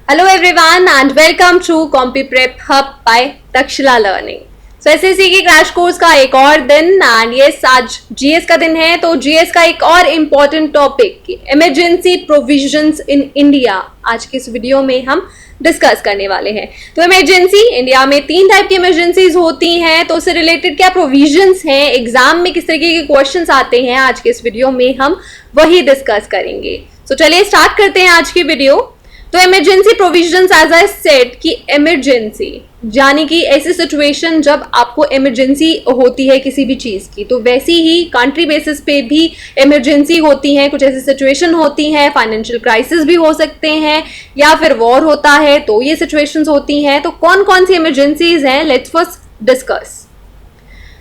Hello everyone and welcome to CompuPrep Hub by Takshila Learning. So SSC की crash course का एक और दिन एंड यस आज जीएस का दिन है। तो जीएस का एक और important topic emergency provisions in India आज की इस वीडियो में हम डिस्कस करने वाले हैं। तो इमरजेंसी इंडिया में 3 टाइप की इमरजेंसीज होती हैं, तो उससे रिलेटेड क्या प्रोविजंस हैं, एग्जाम में किस तरीके के क्वेश्चंस आते हैं, आज के इस वीडियो में हम वही डिस्कस करेंगे। तो चलिए स्टार्ट करते हैं आज की वीडियो। तो emergency provisions as I said कि इमरजेंसी यानी कि ऐसी सिचुएशन जब आपको इमरजेंसी होती है किसी भी चीज की, तो वैसी ही कंट्री बेसिस पे भी इमरजेंसी होती है। कुछ ऐसी सिचुएशन होती हैं, फाइनेंशियल क्राइसिस भी हो सकते हैं या फिर वॉर होता है तो ये सिचुएशंस होती हैं। तो कौन कौन सी इमरजेंसीज हैं, लेट्स फर्स्ट डिस्कस।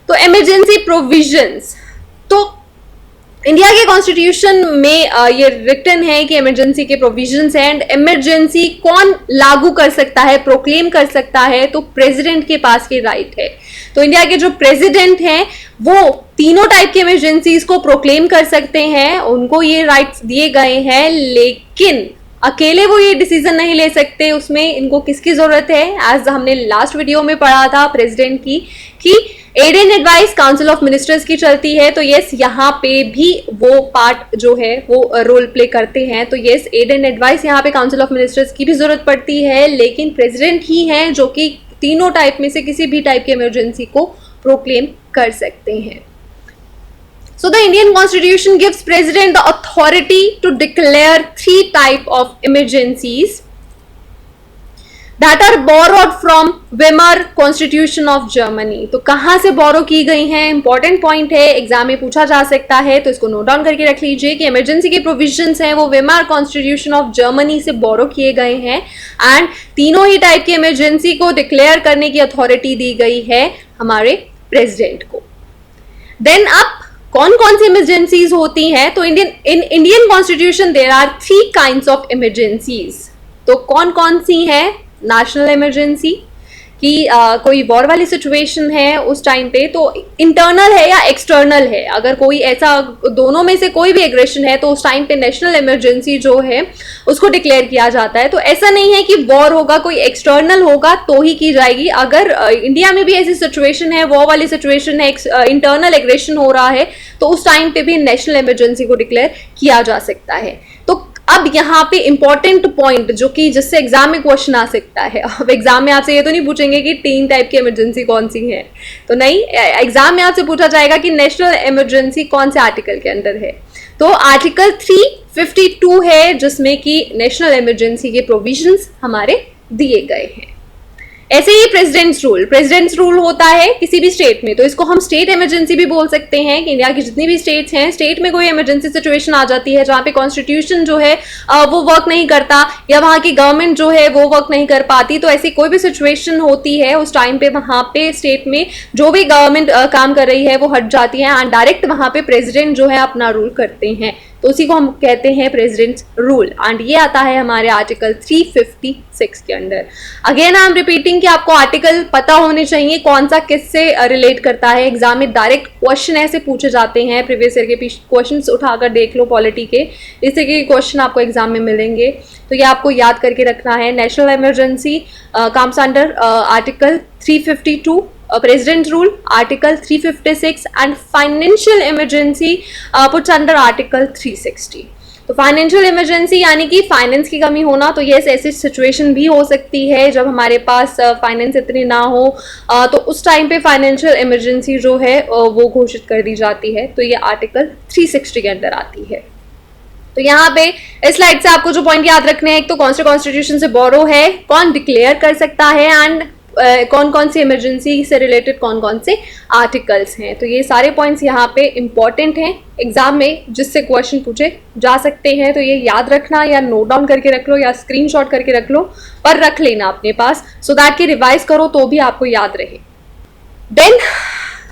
तो इमरजेंसी प्रोविजंस, तो इंडिया के कॉन्स्टिट्यूशन में ये रिटन है कि इमरजेंसी के प्रोविजंस हैं एंड इमरजेंसी कौन लागू कर सकता है, प्रोक्लेम कर सकता है, तो प्रेसिडेंट के पास ये राइट है। तो इंडिया के जो प्रेसिडेंट हैं वो तीनों टाइप की इमरजेंसीज को प्रोक्लेम कर सकते हैं, उनको ये राइट्स दिए गए हैं, लेकिन अकेले वो ये डिसीजन नहीं ले सकते। उसमें इनको किसकी जरूरत है, एज हमने लास्ट वीडियो में पढ़ा था प्रेसिडेंट की कि aid and advice council of ministers की चलती है। तो यस यहाँ पे भी वो पार्ट जो है वो रोल प्ले करते हैं। तो यस एड एंड एडवाइस यहाँ पे काउंसिल ऑफ मिनिस्टर्स की भी जरूरत पड़ती है, लेकिन प्रेसिडेंट ही हैं जो कि तीनों टाइप में से किसी भी टाइप की इमरजेंसी को प्रोक्लेम कर सकते हैं। So the Indian Constitution gives President the authority to declare 3 type of emergencies that are borrowed from Weimar Constitution of Germany। तो कहाँ से बोरो की गई हैं, इंपॉर्टेंट पॉइंट है, एग्जाम में पूछा जा सकता है, तो इसको नोट डाउन करके रख लीजिए कि इमरजेंसी के प्रोविजंस हैं वो वेमार कॉन्स्टिट्यूशन ऑफ जर्मनी से बोरो किए गए हैं एंड तीनों ही टाइप की इमरजेंसी को डिक्लेयर करने की अथॉरिटी दी गई है हमारे प्रेसिडेंट को। देन अब कौन कौन सी इमरजेंसीज होती हैं, तो Indian constitution there are 3 kinds of emergencies. तो कौन कौन सी हैं, नेशनल इमरजेंसी कि कोई वॉर वाली सिचुएशन है उस टाइम पे, तो इंटरनल है या एक्सटर्नल है, अगर कोई ऐसा दोनों में से कोई भी एग्रेशन है तो उस टाइम पे नेशनल इमरजेंसी जो है उसको डिक्लेयर किया जाता है। तो ऐसा नहीं है कि वॉर होगा, कोई एक्सटर्नल होगा तो ही की जाएगी। अगर इंडिया में भी ऐसी सिचुएशन है, वॉर वाली सिचुएशन है, इंटरनल एग्रेशन हो रहा है, तो उस टाइम पे भी नेशनल इमरजेंसी को डिक्लेयर किया जा सकता है। तो अब यहाँ पे इंपॉर्टेंट पॉइंट जो कि जिससे एग्जाम में क्वेश्चन आ सकता है, अब एग्जाम में आपसे ये तो नहीं पूछेंगे कि 3 टाइप की इमरजेंसी कौन सी है, तो नहीं, एग्जाम में आपसे पूछा जाएगा कि नेशनल इमरजेंसी कौन से आर्टिकल के अंदर है। तो आर्टिकल 352 है जिसमें कि नेशनल इमरजेंसी के प्रोविजंस हमारे दिए गए हैं। ऐसे ही प्रेसिडेंट्स रूल होता है किसी भी स्टेट में, तो इसको हम स्टेट इमरजेंसी भी बोल सकते हैं कि इंडिया की जितनी भी स्टेट्स हैं, स्टेट में कोई इमरजेंसी सिचुएशन आ जाती है जहाँ पे कॉन्स्टिट्यूशन जो है वो वर्क नहीं करता या वहाँ की गवर्नमेंट जो है वो वर्क नहीं कर पाती, तो ऐसी कोई भी सिचुएशन होती है उस टाइम पे वहाँ पे स्टेट में जो भी गवर्नमेंट काम कर रही है वो हट जाती है एंड डायरेक्ट वहाँ पे प्रेसिडेंट जो है अपना रूल करते हैं, तो उसी को हम कहते हैं प्रेसिडेंट्स रूल एंड ये आता है हमारे आर्टिकल 356 के अंदर। अगेन आई एम रिपीटिंग कि आपको आर्टिकल पता होने चाहिए कौन सा किससे रिलेट करता है। एग्जाम में डायरेक्ट क्वेश्चन ऐसे पूछे जाते हैं, प्रीवियस ईयर के क्वेश्चन उठाकर देख लो पॉलिटी के, इस तरह के क्वेश्चन आपको एग्जाम में मिलेंगे, तो ये आपको याद करके रखना है। National emergency comes under article 352, President rule article 356 and financial emergency puts under article 360। तो फाइनेंशियल इमरजेंसी यानी कि फाइनेंस की कमी होना, तो ये ऐसी सिचुएशन भी हो सकती है जब हमारे पास फाइनेंस इतनी ना हो, तो उस टाइम पे फाइनेंशियल इमरजेंसी जो है वो घोषित कर दी जाती है, तो ये आर्टिकल 360 के अंदर आती है। तो यहाँ पे इस स्लाइड से आपको जो पॉइंट याद रखने हैं, एक तो कौन से कॉन्स्टिट्यूशन से बोरो है, कौन डिक्लेयर कर सकता है एंड कौन कौन सी इमरजेंसी से रिलेटेड कौन कौन से आर्टिकल्स हैं। तो ये सारे पॉइंट्स यहाँ पे इंपॉर्टेंट हैं, एग्जाम में जिससे क्वेश्चन पूछे जा सकते हैं, तो ये याद रखना या नोट डाउन करके रख लो या स्क्रीनशॉट करके रख लो, पर रख लेना अपने पास सो दैट कि रिवाइज करो तो भी आपको याद रहे। Then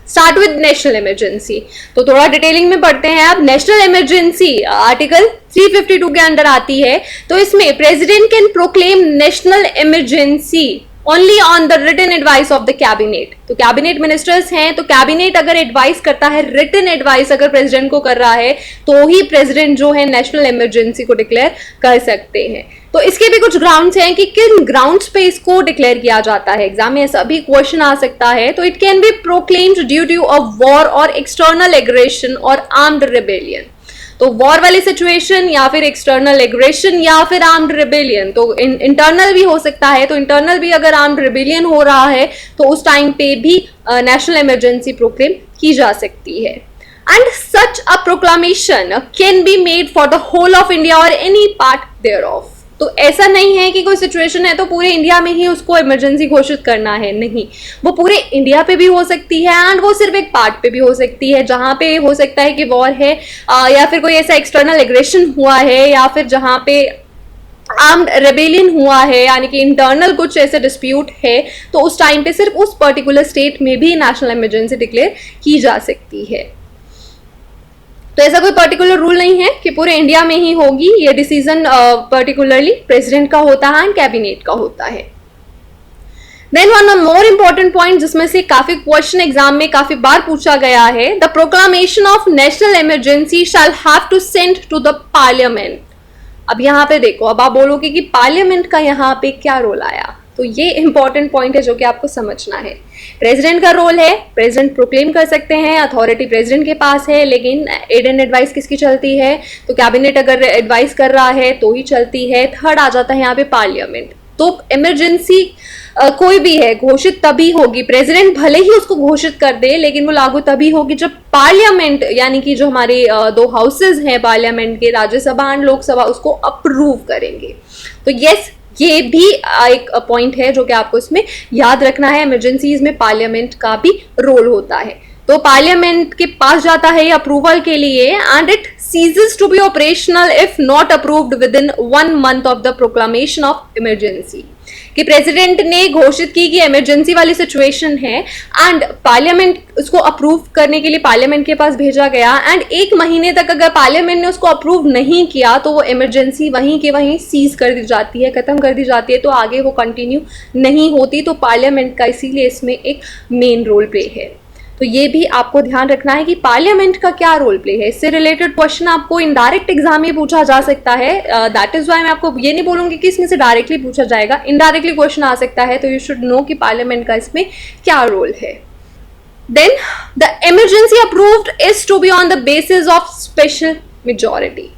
start with national emergency, तो थोड़ा डिटेलिंग में पढ़ते हैं। अब नेशनल इमरजेंसी आर्टिकल 352 के अंदर आती है, तो इसमें president can proclaim national emergency only on the written advice of the cabinet. तो कैबिनेट मिनिस्टर्स हैं, तो कैबिनेट अगर एडवाइस करता है, रिटन एडवाइस अगर प्रेसिडेंट को कर रहा है, तो ही प्रेसिडेंट जो है नेशनल इमरजेंसी को डिक्लेयर कर सकते हैं। तो इसके भी कुछ ग्राउंड्स हैं कि किन ग्राउंड्स पे इसको डिक्लेयर किया जाता है। एग्जाम में ऐसा भी क्वेश्चन आ सकता है। तो it can be proclaimed due to a war और एक्सटर्नल एग्रेशन और आर्म्ड रिबेलियन। तो वॉर वाली सिचुएशन या फिर एक्सटर्नल एग्रेशन या फिर आर्म्ड रिबेलियन, तो इंटरनल भी हो सकता है। तो इंटरनल भी अगर आर्म्ड रिबेलियन हो रहा है तो उस टाइम पे भी नेशनल इमरजेंसी प्रोक्लेम की जा सकती है। And such a proclamation can be made for the whole of India और एनी पार्ट देयर ऑफ। तो ऐसा नहीं है कि कोई सिचुएशन है तो पूरे इंडिया में ही उसको इमरजेंसी घोषित करना है, नहीं, वो पूरे इंडिया पे भी हो सकती है एंड वो सिर्फ एक पार्ट पे भी हो सकती है, जहां पे हो सकता है कि वॉर है या फिर कोई ऐसा एक्सटर्नल एग्रेशन हुआ है या फिर जहां पे आर्म्ड रेबेलियन हुआ है, यानी कि इंटरनल कुछ ऐसे डिस्प्यूट है, तो उस टाइम पे सिर्फ उस पर्टिकुलर स्टेट में भी नेशनल इमरजेंसी डिक्लेयर की जा सकती है। तो ऐसा कोई पर्टिकुलर रूल नहीं है कि पूरे इंडिया में ही होगी, ये डिसीजन पर्टिकुलरली प्रेसिडेंट का होता है एंड कैबिनेट का होता है। Then one more important point जिसमें से काफी क्वेश्चन एग्जाम में काफी बार पूछा गया है, the proclamation of national emergency shall have to send to the parliament. अब यहाँ पे देखो, अब आप बोलोगे कि पार्लियामेंट का यहाँ पे क्या रोल आया, तो ये इंपॉर्टेंट पॉइंट है जो कि आपको समझना है। प्रेसिडेंट का रोल है, प्रेसिडेंट प्रोक्लेम कर सकते हैं, अथॉरिटी प्रेसिडेंट के पास है, लेकिन एड एंड एडवाइस किसकी चलती है, तो कैबिनेट अगर एडवाइस कर रहा है तो ही चलती है। थर्ड आ जाता है यहाँ पे पार्लियामेंट। तो इमरजेंसी कोई भी है घोषित तभी होगी, प्रेसिडेंट भले ही उसको घोषित कर दे लेकिन वो लागू तभी होगी जब पार्लियामेंट, यानी कि जो हमारे दो हाउसेज हैं पार्लियामेंट के, राज्यसभा एंड लोकसभा, उसको अप्रूव करेंगे। तो यस, ये भी एक पॉइंट है जो कि आपको इसमें याद रखना है। इमरजेंसीज में पार्लियामेंट का भी रोल होता है। तो पार्लियामेंट के पास जाता है अप्रूवल के लिए and it ceases to be operational if not approved within 1 month of the proclamation of emergency। कि प्रेसिडेंट ने घोषित की कि इमरजेंसी वाली सिचुएशन है एंड पार्लियामेंट उसको अप्रूव करने के लिए पार्लियामेंट के पास भेजा गया एंड 1 महीने तक अगर पार्लियामेंट ने उसको अप्रूव नहीं किया तो वो इमरजेंसी वहीं के वहीं सीज कर दी जाती है, खत्म कर दी जाती है, तो आगे वो कंटिन्यू नहीं होती। तो पार्लियामेंट का इसीलिए इसमें एक मेन रोल प्ले है। तो ये भी आपको ध्यान रखना है कि पार्लियामेंट का क्या रोल प्ले है। इससे रिलेटेड क्वेश्चन आपको इनडायरेक्ट एग्जाम में पूछा जा सकता है। दैट इज वाई मैं आपको ये नहीं बोलूंगी कि इसमें से डायरेक्टली पूछा जाएगा, इनडायरेक्टली क्वेश्चन आ सकता है। तो यू शुड नो कि पार्लियामेंट का इसमें क्या रोल है। Then the emergency approved is to be on the basis of special majority.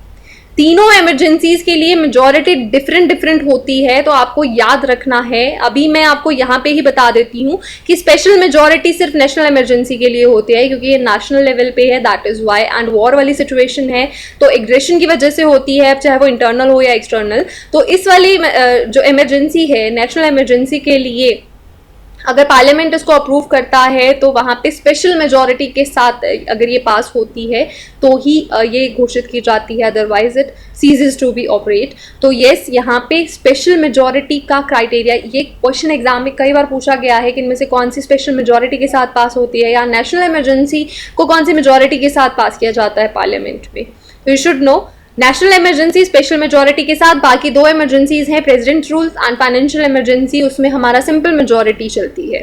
तीनों इमरजेंसीज के लिए मेजॉरिटी डिफरेंट होती है, तो आपको याद रखना है। अभी मैं आपको यहाँ पे ही बता देती हूँ कि स्पेशल मेजॉरिटी सिर्फ नेशनल इमरजेंसी के लिए होती है क्योंकि ये नेशनल लेवल पे है, that is why. And war वाली सिचुएशन है तो एग्रेशन की वजह से होती है, चाहे वो इंटरनल हो या एक्सटर्नल। तो इस वाली जो इमरजेंसी है नेशनल इमरजेंसी के लिए अगर पार्लियामेंट इसको अप्रूव करता है तो वहाँ पे स्पेशल मेजॉरिटी के साथ अगर ये पास होती है तो ही ये घोषित की जाती है, otherwise it ceases to be operate. तो येस, यहाँ पे स्पेशल मेजॉरिटी का क्राइटेरिया, ये क्वेश्चन एग्जाम में कई बार पूछा गया है कि इनमें से कौन सी स्पेशल मेजॉरिटी के साथ पास होती है या नेशनल इमरजेंसी को कौन सी मेजॉरिटी के साथ पास किया जाता है पार्लियामेंट में। तो you should no national emergency special majority के साथ, बाकी 2 इमरजेंसीज हैं president rules and financial emergency, उसमें हमारा सिंपल मेजॉरिटी चलती है।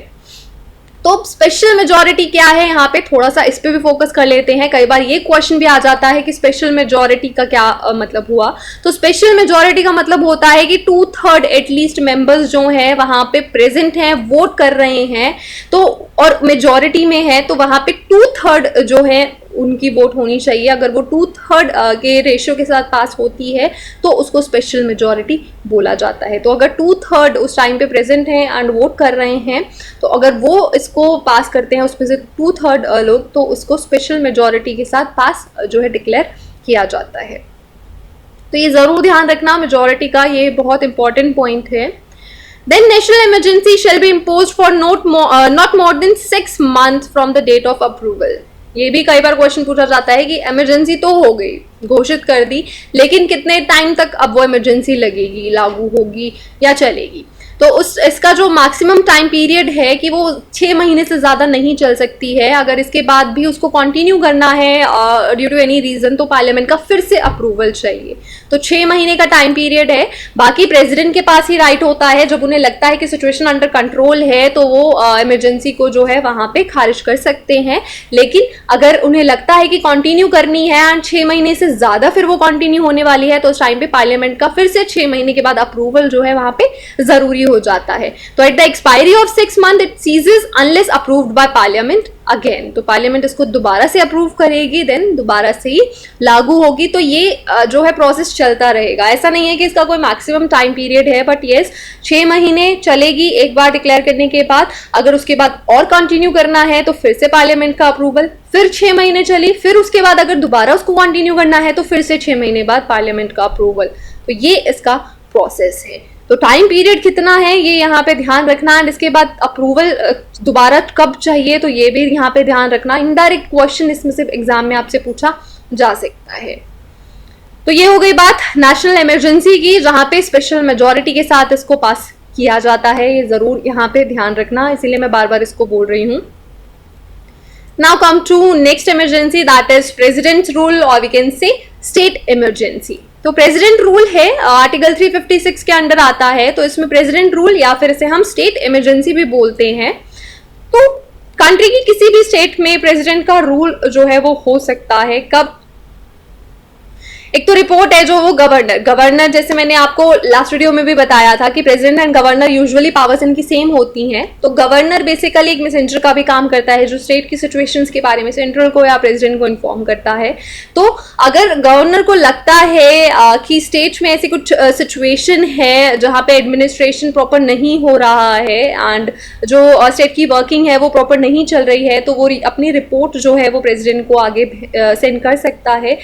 तो स्पेशल मेजॉरिटी क्या है, यहाँ पे थोड़ा सा इस पे भी फोकस कर लेते हैं। कई बार ये क्वेश्चन भी आ जाता है कि स्पेशल मेजॉरिटी का क्या मतलब हुआ। तो स्पेशल मेजॉरिटी का मतलब होता है कि 2/3 एटलीस्ट मेंबर्स जो हैं वहां पे प्रेजेंट हैं, वोट कर रहे हैं, तो और मेजॉरिटी में है तो वहां पे 2/3 जो है उनकी वोट होनी चाहिए। अगर वो 2/3 के रेशियो के साथ पास होती है तो उसको स्पेशल मेजॉरिटी बोला जाता है। तो अगर 2/3 उस टाइम पे प्रेजेंट हैं एंड वोट कर रहे हैं तो अगर वो इसको पास करते हैं उसमें से 2/3 लोग, तो उसको स्पेशल मेजॉरिटी के साथ पास जो है डिक्लेयर किया जाता है। तो ये जरूर ध्यान रखना मेजॉरिटी का, ये बहुत इंपॉर्टेंट पॉइंट है। Then national emergency shall be imposed for not more than 6 months from the date of approval। ये भी कई बार क्वेश्चन पूछा जाता है कि इमरजेंसी तो हो गई, घोषित कर दी, लेकिन कितने टाइम तक अब वो इमरजेंसी लगेगी, लागू होगी या चलेगी। तो इसका जो मैक्सिमम टाइम पीरियड है कि वो 6 महीने से ज़्यादा नहीं चल सकती है। अगर इसके बाद भी उसको कंटिन्यू करना है ड्यू टू एनी रीज़न तो पार्लियामेंट का फिर से अप्रूवल चाहिए। तो 6 महीने का टाइम पीरियड है। बाकी प्रेसिडेंट के पास ही राइट होता है, जब उन्हें लगता है कि सिचुएशन अंडर कंट्रोल है तो वो इमरजेंसी को जो है वहाँ पे खारिज कर सकते हैं। लेकिन अगर उन्हें लगता है कि कंटिन्यू करनी है एंड 6 महीने से ज़्यादा फिर वो कंटिन्यू होने वाली है तो उस टाइम पे पार्लियामेंट का फिर से 6 महीने के बाद अप्रूवल जो है वहाँ पे ज़रूरी हो जाता है। तो at the expiry of 6 month it ceases unless approved by parliament again. तो पार्लियामेंट इसको दोबारा से अप्रूव करेगी, देन दोबारा से ही लागू होगी। तो ये जो है प्रोसेस चलता रहेगा। ऐसा नहीं है कि इसका कोई मैक्सिमम टाइम पीरियड है, बट येस 6 महीने चलेगी एक बार डिक्लेयर करने के बाद। अगर उसके बाद और कंटिन्यू करना है तो फिर से पार्लियामेंट का अप्रूवल, फिर 6 महीने चली, फिर उसके बाद अगर दोबारा उसको कंटिन्यू करना है तो फिर से 6 महीने बाद पार्लियामेंट का अप्रूवल। तो ये इसका प्रोसेस है। तो टाइम पीरियड कितना है ये यहाँ पे ध्यान रखना है। इसके बाद अप्रूवल दोबारा कब चाहिए तो ये भी यहाँ पे ध्यान रखना। इनडायरेक्ट क्वेश्चन इसमें से एग्जाम में आपसे पूछा जा सकता है। तो ये हो गई बात नेशनल इमरजेंसी की, जहाँ पे स्पेशल मेजोरिटी के साथ इसको पास किया जाता है। ये जरूर यहाँ पे ध्यान रखना, इसीलिए मैं बार बार इसको बोल रही हूँ। Now come to next emergency, that is president's rule और we can say state emergency. तो प्रेसिडेंट रूल है आर्टिकल 356 के अंडर आता है। तो इसमें प्रेसिडेंट रूल या फिर इसे हम स्टेट इमरजेंसी भी बोलते हैं। तो कंट्री की किसी भी स्टेट में प्रेसिडेंट का रूल जो है वो हो सकता है कब। एक तो रिपोर्ट है जो वो गवर्नर जैसे मैंने आपको लास्ट वीडियो में भी बताया था कि president and governor usually powers इनकी सेम होती हैं। तो गवर्नर बेसिकली एक मैसेंजर का भी काम करता है जो स्टेट की सिचुएशंस के बारे में सेंट्रल को या प्रेसिडेंट को इन्फॉर्म करता है। तो अगर गवर्नर को लगता है कि स्टेट में ऐसी कुछ सिचुएशन है जहाँ पे एडमिनिस्ट्रेशन प्रॉपर नहीं हो रहा है एंड जो स्टेट की वर्किंग है वो प्रॉपर नहीं चल रही है, तो वो अपनी रिपोर्ट जो है वो प्रेसिडेंट को आगे सेंड कर सकता है।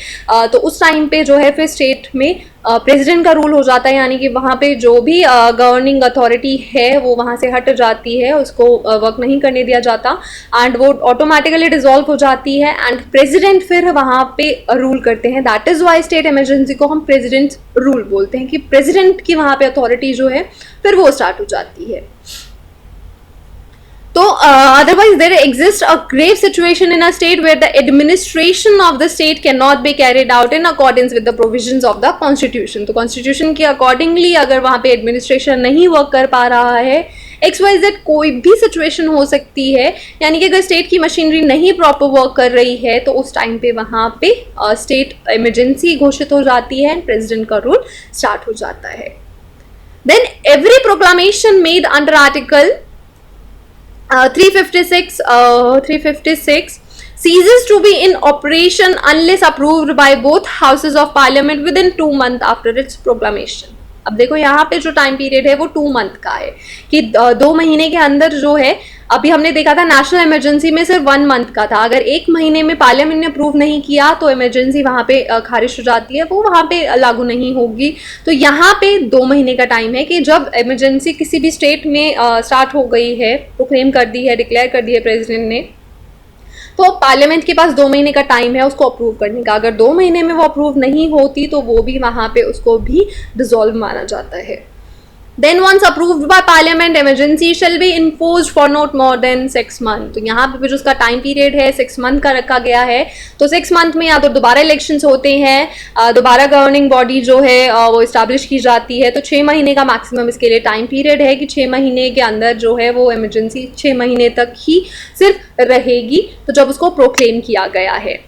तो उस टाइम पे जो है फिर स्टेट में प्रेसिडेंट का रूल हो जाता है, यानी कि वहाँ पे जो भी गवर्निंग अथॉरिटी है वो वहाँ से हट जाती है, उसको वर्क नहीं करने दिया जाता एंड वो ऑटोमेटिकली डिसॉल्व हो जाती है एंड प्रेसिडेंट फिर वहाँ पे रूल करते हैं। That is why state emergency को हम प्रेसिडेंट रूल बोलते हैं कि प्रेसिडेंट की वहाँ पे अथॉरिटी जो है फिर वो स्टार्ट हो जाती है। तो otherwise there exists a grave situation in a state where the administration of the state cannot be carried out in accordance with the provisions of the constitution। तो constitution के accordingly अगर वहाँ पे administration नहीं work कर पा रहा है, XYZ कोई भी सिचुएशन हो सकती है, यानी कि अगर स्टेट की मशीनरी नहीं प्रॉपर वर्क कर रही है तो उस टाइम पे वहाँ पे स्टेट इमरजेंसी घोषित हो जाती है एंड प्रेसिडेंट का रूल स्टार्ट हो जाता है। Then every proclamation made under article 356 ceases to be in operation unless approved by both houses of parliament within 2 months after its proclamation। अब देखो यहाँ पे जो टाइम पीरियड है वो 2 मंथ का है कि 2 महीने के अंदर जो है, अभी हमने देखा था नेशनल इमरजेंसी में सिर्फ 1 मंथ का था। अगर 1 महीने में पार्लियामेंट ने अप्रूव नहीं किया तो इमरजेंसी वहाँ पे खारिज हो जाती है, वो वहाँ पे लागू नहीं होगी। तो यहाँ पे 2 महीने का टाइम है कि जब इमरजेंसी किसी भी स्टेट में स्टार्ट हो गई है, प्रोक्लेम कर दी है, डिक्लेयर कर दी है प्रेसिडेंट ने, तो पार्लियामेंट के पास 2 महीने का टाइम है उसको अप्रूव करने का। अगर 2 महीने में वो अप्रूव नहीं होती तो वो भी वहाँ पे उसको भी डिसॉल्व माना जाता है। Then once approved by parliament, emergency shall be enforced for not more than 6 months। तो यहाँ पे जो उसका टाइम पीरियड है 6 मंथ का रखा गया है। तो 6 मंथ में या तो दोबारा इलेक्शंस होते हैं, दोबारा गवर्निंग बॉडी जो है वो इस्टेब्लिश की जाती है। तो 6 महीने का मैक्सिमम इसके लिए टाइम पीरियड है कि 6 महीने के अंदर जो है वो इमरजेंसी 6 महीने तक ही सिर्फ रहेगी, तो जब उसको प्रोक्लेम किया गया है।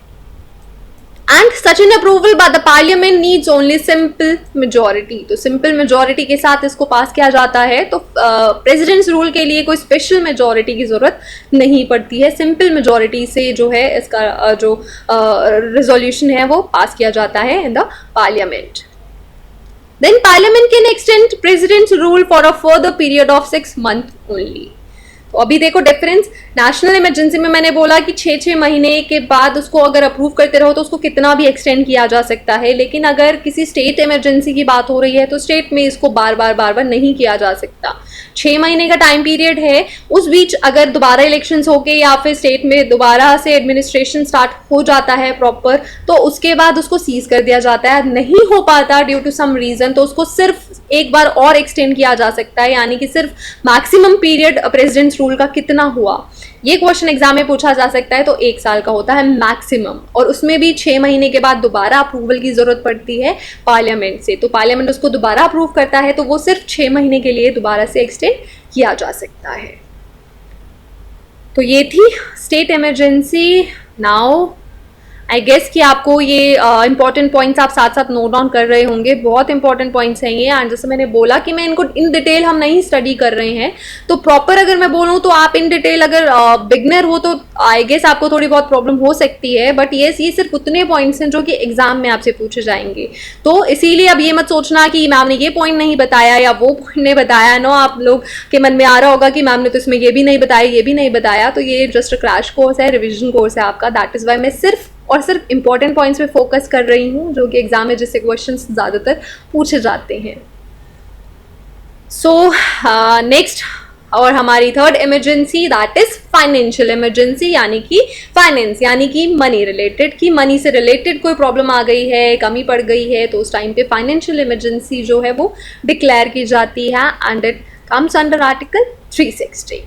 And such an approval by the parliament needs only simple majority। तो सिंपल मेजोरिटी के साथ इसको पास किया जाता है। तो प्रेसिडेंट्स रूल के लिए कोई स्पेशल मेजोरिटी की जरूरत नहीं पड़ती है, सिंपल मेजोरिटी से जो है इसका जो रिजोल्यूशन है वो पास किया जाता है in the parliament. Then parliament can extend president's rule for a further period of 6 months only। तो अभी देखो डिफरेंस, नेशनल इमरजेंसी में मैंने बोला कि 6 महीने के बाद उसको अगर अप्रूव करते रहो तो उसको कितना भी एक्सटेंड किया जा सकता है, लेकिन अगर किसी स्टेट इमरजेंसी की बात हो रही है तो स्टेट में इसको बार बार नहीं किया जा सकता। 6 महीने का टाइम पीरियड है, उस बीच अगर दोबारा इलेक्शंस होके या फिर स्टेट में दोबारा से एडमिनिस्ट्रेशन स्टार्ट हो जाता है प्रॉपर, तो उसके बाद उसको सीज कर दिया जाता है। नहीं हो पाता ड्यू टू सम रीजन तो उसको सिर्फ एक बार और एक्सटेंड किया जा सकता है, यानी कि सिर्फ मैक्सिमम पीरियड प्रेसिडेंट्स रूल का कितना हुआ, ये क्वेश्चन एग्जाम में पूछा जा सकता है। तो 1 साल का होता है मैक्सिमम, और उसमें भी 6 महीने के बाद दोबारा अप्रूवल की जरूरत पड़ती है पार्लियामेंट से। तो पार्लियामेंट उसको दोबारा अप्रूव करता है, तो वो सिर्फ 6 महीने के लिए दोबारा से एक्सटेंड किया जा सकता है। तो ये थी state emergency. Now I guess कि आपको ये इंपॉर्टेंट पॉइंट्स आप साथ साथ नोट डाउन कर रहे होंगे। बहुत इंपॉर्टेंट पॉइंट्स हैं ये, एंड जैसे मैंने बोला कि मैं इनको इन डिटेल हम नहीं स्टडी कर रहे हैं, तो प्रॉपर अगर मैं बोलूँ तो आप इन डिटेल अगर बिगनर हो तो आई गेस आपको थोड़ी बहुत प्रॉब्लम हो सकती है, बट ये सिर्फ उतने पॉइंट्स हैं जो कि एग्जाम में आपसे पूछे जाएंगे। तो इसीलिए अब ये मत सोचना कि मैम ने ये पॉइंट नहीं बताया या वो पॉइंट नहीं बताया। नो, आप लोग के मन में आ रहा होगा कि मैम ने तो इसमें ये भी नहीं बताया, ये भी नहीं बताया। तो ये जस्ट क्रैश कोर्स है, रिविजन कोर्स है आपका। दैट इज वाई मैं सिर्फ और सिर्फ इंपॉर्टेंट पॉइंट्स पे फोकस कर रही हूँ, जो कि एग्जाम में जिससे क्वेश्चंस ज़्यादातर पूछे जाते हैं। सो नेक्स्ट और हमारी third emergency, that is financial emergency, यानी कि फाइनेंस यानी कि मनी रिलेटेड, कि मनी से रिलेटेड कोई प्रॉब्लम आ गई है, कमी पड़ गई है, तो उस टाइम पे फाइनेंशियल इमरजेंसी जो है वो डिक्लेयर की जाती है, and it comes under article 360.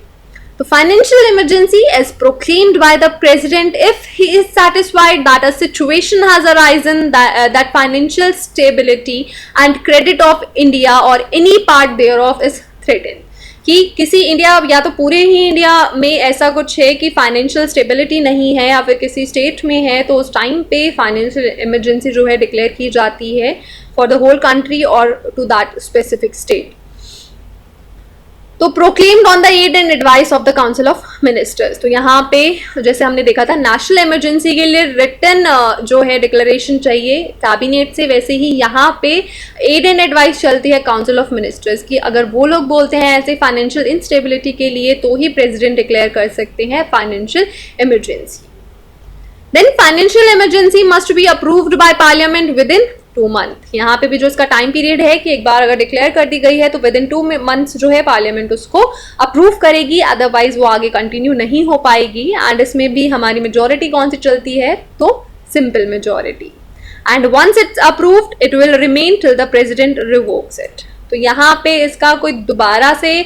The financial emergency is proclaimed by the president if he is satisfied that a situation has arisen that financial stability and credit of India or any part thereof is threatened. कि किसी India या तो पूरे ही India में ऐसा कुछ है कि फाइनेंशियल स्टेबिलिटी नहीं है, या फिर किसी स्टेट में है, तो उस टाइम पे फाइनेंशियल इमरजेंसी जो है डिक्लेयर की जाती है फॉर द होल कंट्री और टू दैट स्पेसिफिक स्टेट। तो proclaimed on the aid and advice of the council of ministers. तो यहाँ पे जैसे हमने देखा था नेशनल इमरजेंसी के लिए रिटन जो है डिक्लेरेशन चाहिए कैबिनेट से, वैसे ही यहाँ पे एड एंड एडवाइस चलती है काउंसिल ऑफ मिनिस्टर्स की। अगर वो लोग बोलते हैं ऐसे फाइनेंशियल इंस्टेबिलिटी के लिए, तो ही प्रेसिडेंट डिक्लेयर कर सकते हैं financial emergency. Then financial emergency must be approved by parliament within 2 month. यहाँ पे भी जो इसका टाइम पीरियड है कि एक बार अगर डिक्लेयर कर दी गई है तो विद इन 2 मंथ्स जो है पार्लियामेंट उसको अप्रूव करेगी, अदरवाइज वो आगे कंटिन्यू नहीं हो पाएगी। एंड इसमें भी हमारी मेजोरिटी कौन सी चलती है, तो simple majority. And once it's approved it will remain till the president revokes it. तो यहाँ पे इसका कोई दोबारा से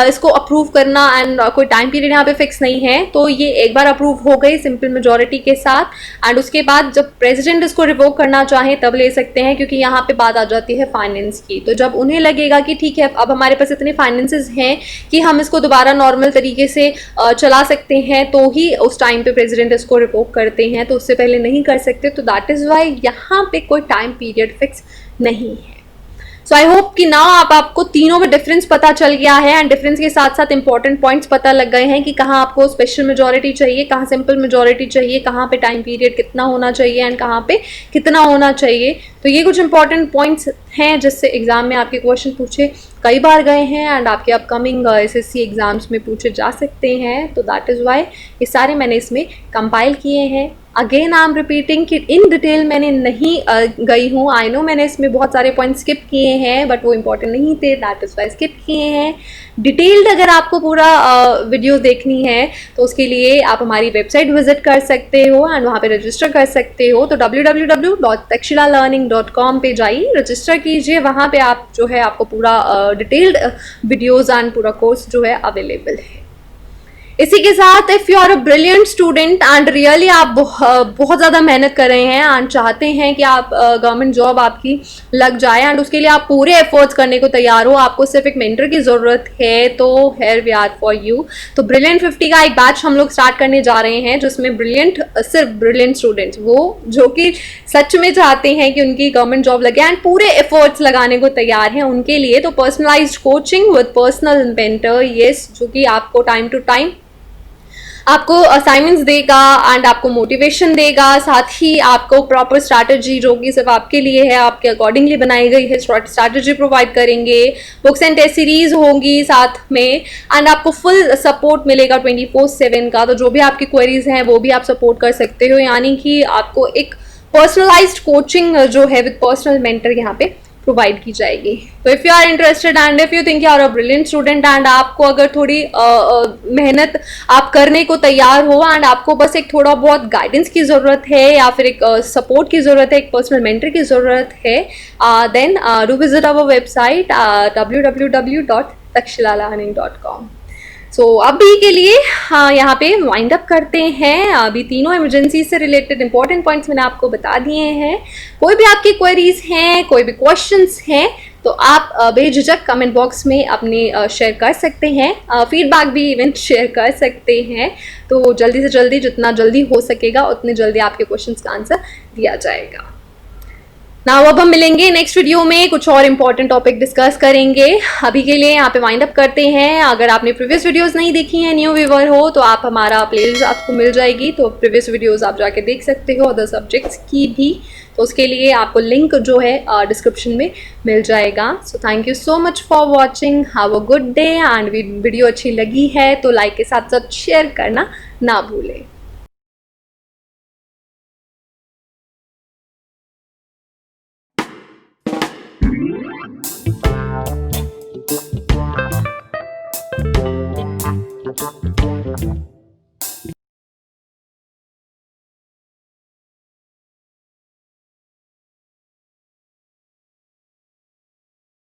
इसको अप्रूव करना एंड कोई टाइम पीरियड यहाँ पे फिक्स नहीं है। तो ये एक बार अप्रूव हो गई सिंपल मेजोरिटी के साथ, एंड उसके बाद जब प्रेसिडेंट इसको रिवोक करना चाहे तब ले सकते हैं, क्योंकि यहाँ पे बात आ जाती है फाइनेंस की। तो जब उन्हें लगेगा कि ठीक है अब हमारे पास इतने फाइनेंसेस हैं कि हम इसको दोबारा नॉर्मल तरीके से चला सकते हैं, तो ही उस टाइम पे प्रेसिडेंट इसको रिवोक करते हैं, तो उससे पहले नहीं कर सकते। तो दैट इज़ वाई यहाँ पे कोई टाइम पीरियड फिक्स नहीं है। सो आई होप कि नाउ आपको तीनों में डिफरेंस पता चल गया है, एंड डिफरेंस के साथ साथ इंपॉर्टेंट पॉइंट्स पता लग गए हैं कि कहाँ आपको स्पेशल मेजोरिटी चाहिए, कहाँ सिंपल मेजोरिटी चाहिए, कहाँ पे टाइम पीरियड कितना होना चाहिए एंड कहाँ पे कितना होना चाहिए। तो ये कुछ इंपॉर्टेंट पॉइंट्स हैं जिससे एग्जाम में आपके क्वेश्चन पूछे कई बार गए हैं एंड आपके अपकमिंग एसएससी एग्जाम्स में पूछे जा सकते हैं। तो दैट इज़ वाई ये सारे मैंने इसमें कंपाइल किए हैं। अगेन आई एम रिपीटिंग कि इन डिटेल मैंने नहीं गई हूँ। आई नो मैंने इसमें बहुत सारे पॉइंट स्किप किए हैं, बट वो इंपॉर्टेंट नहीं थे, दैट इज़ वाई स्किप किए हैं। डिटेल्ड अगर आपको पूरा वीडियो देखनी है तो उसके लिए आप हमारी वेबसाइट विजिट कर सकते हो एंड वहाँ पे रजिस्टर कर सकते हो। तो www.takshilalearning.com पे जाइए, रजिस्टर कीजिए। वहाँ पे आप जो है आपको पूरा डिटेल्ड वीडियोज़ एंड पूरा कोर्स जो है अवेलेबल है। इसी के साथ if you are a brilliant student and really आप बहुत ज़्यादा मेहनत कर रहे हैं एंड चाहते हैं कि आप गवर्नमेंट जॉब आपकी लग जाए एंड उसके लिए आप पूरे एफर्ट्स करने को तैयार हो, आपको सिर्फ एक मेंटर की ज़रूरत है, तो here we are for you. तो ब्रिलियंट 50 का एक बैच हम लोग स्टार्ट करने जा रहे हैं, जिसमें सिर्फ ब्रिलियंट स्टूडेंट्स, वो जो कि सच में चाहते हैं कि उनकी गवर्नमेंट जॉब लगे एंड पूरे एफर्ट्स लगाने को तैयार हैं, उनके लिए तो personalised coaching with personal mentor, yes, जो कि आपको टाइम टू टाइम आपको असाइनमेंट्स देगा एंड आपको मोटिवेशन देगा, साथ ही आपको प्रॉपर स्ट्रैटेजी जो कि सिर्फ आपके लिए है, आपके अकॉर्डिंगली बनाई गई है स्ट्रैटेजी प्रोवाइड करेंगे। बुक्स एंड टेस्ट सीरीज होंगी साथ में एंड आपको फुल सपोर्ट मिलेगा 24/7 का। तो जो भी आपकी क्वेरीज हैं वो भी आप सपोर्ट कर सकते हो, यानी कि आपको एक पर्सनलाइज्ड कोचिंग जो है विद पर्सनल मेंटर यहाँ पे प्रोवाइड की जाएगी। तो if you are interested and if you think you are a brilliant student and आपको अगर थोड़ी मेहनत आप करने को तैयार हो एंड आपको बस एक थोड़ा बहुत गाइडेंस की ज़रूरत है या फिर एक सपोर्ट की ज़रूरत है, एक पर्सनल मेंटर की ज़रूरत है, then do visit our website www.takshilalearning.com। So अभी के लिए हाँ यहाँ पे वाइंड अप करते हैं। अभी तीनों इमरजेंसी से रिलेटेड इंपॉर्टेंट पॉइंट्स मैंने आपको बता दिए हैं। कोई भी आपकी क्वेरीज हैं, कोई भी क्वेश्चंस हैं, तो आप बेझिझक कमेंट बॉक्स में अपने शेयर कर सकते हैं, फीडबैक भी इवन शेयर कर सकते हैं। तो जल्दी से जल्दी, जितना जल्दी हो सकेगा उतने जल्दी आपके क्वेश्चंस का आंसर दिया जाएगा। नाउ अब हम मिलेंगे नेक्स्ट वीडियो में, कुछ और इंपॉर्टेंट टॉपिक डिस्कस करेंगे। अभी के लिए यहाँ पे वाइंड अप करते हैं। अगर आपने प्रीवियस वीडियोस नहीं देखी हैं, न्यू व्यूवर हो, तो आप हमारा प्लेलिस्ट आपको मिल जाएगी, तो प्रीवियस वीडियोस आप जाके देख सकते हो, अदर सब्जेक्ट्स की भी। तो उसके लिए आपको लिंक जो है डिस्क्रिप्शन में मिल जाएगा। So thank you so much for watching, have a good day and video अच्छी लगी है तो लाइक के साथ साथ शेयर करना ना भूलें।